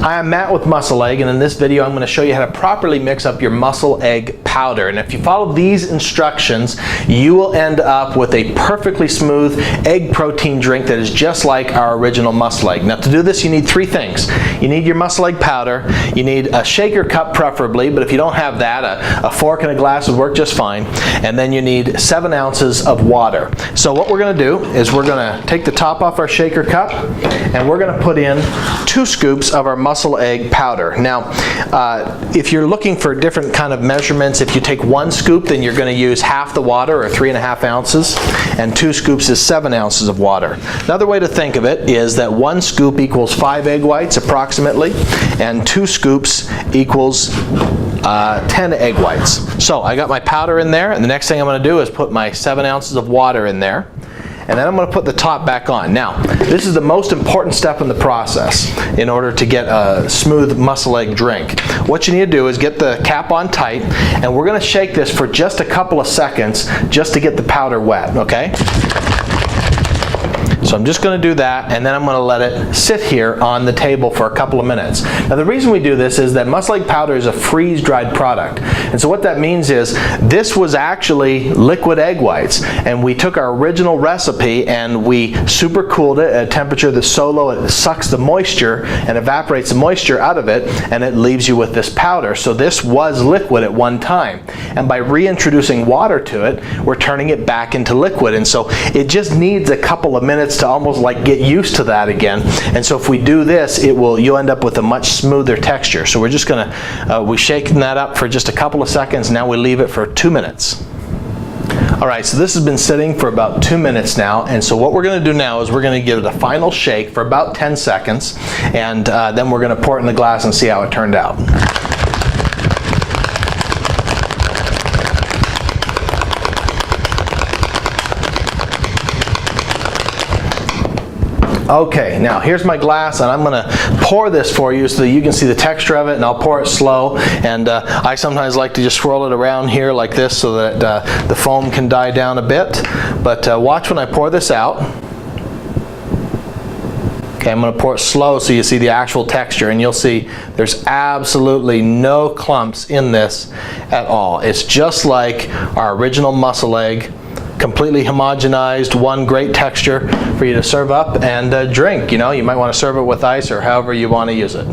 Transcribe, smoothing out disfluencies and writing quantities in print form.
Hi, I'm Matt with MuscleEgg, and in this video I'm going to show you how to properly mix up your MuscleEgg powder. And if you follow these instructions, you will end up with a perfectly smooth egg protein drink that is just like our original MuscleEgg. Now to do this you need three things. You need your MuscleEgg powder, you need a shaker cup preferably, but if you don't have that, a fork and a glass would work just fine. And then you need 7 ounces of water. So what we're going to do is we're going to take the top off our shaker cup and we're going to put in 2 scoops of our MuscleEgg powder. Now, if you're looking for different kind of measurements, if you take 1 scoop, then you're going to use half the water, or 3.5 ounces, and 2 scoops is 7 ounces of water. Another way to think of it is that 1 scoop equals 5 egg whites approximately, and 2 scoops equals 10 egg whites. So I got my powder in there, and the next thing I'm going to do is put my 7 ounces of water in there. And then I'm going to put the top back on. Now, this is the most important step in the process in order to get a smooth MuscleEgg drink. What you need to do is get the cap on tight, and we're going to shake this for just a couple of seconds just to get the powder wet, okay? So I'm just going to do that, and then I'm going to let it sit here on the table for a couple of minutes. Now the reason we do this is that MuscleEgg powder is a freeze-dried product. And so what that means is this was actually liquid egg whites, and we took our original recipe and we super cooled it at a temperature that's so low it sucks the moisture and evaporates the moisture out of it, and it leaves you with this powder. So this was liquid at one time, and by reintroducing water to it, we're turning it back into liquid. And so it just needs a couple of minutes to almost like get used to that again. And so if we do this, you'll end up with a much smoother texture. So we're just gonna we shaking that up for just a couple of seconds. Now we leave it for 2 minutes. Alright, so this has been sitting for about 2 minutes now, and so what we're going to do now is we're going to give it a final shake for about 10 seconds, and then we're going to pour it in the glass and see how it turned out. Okay, now here's my glass, and I'm going to pour this for you so that you can see the texture of it, and I'll pour it slow. And I sometimes like to just swirl it around here like this so that the foam can die down a bit. But watch when I pour this out. Okay, I'm going to pour it slow so you see the actual texture, and you'll see there's absolutely no clumps in this at all. It's just like our original MuscleEgg. Completely homogenized, one great texture for you to serve up and drink. You know, you might want to serve it with ice or however you want to use it.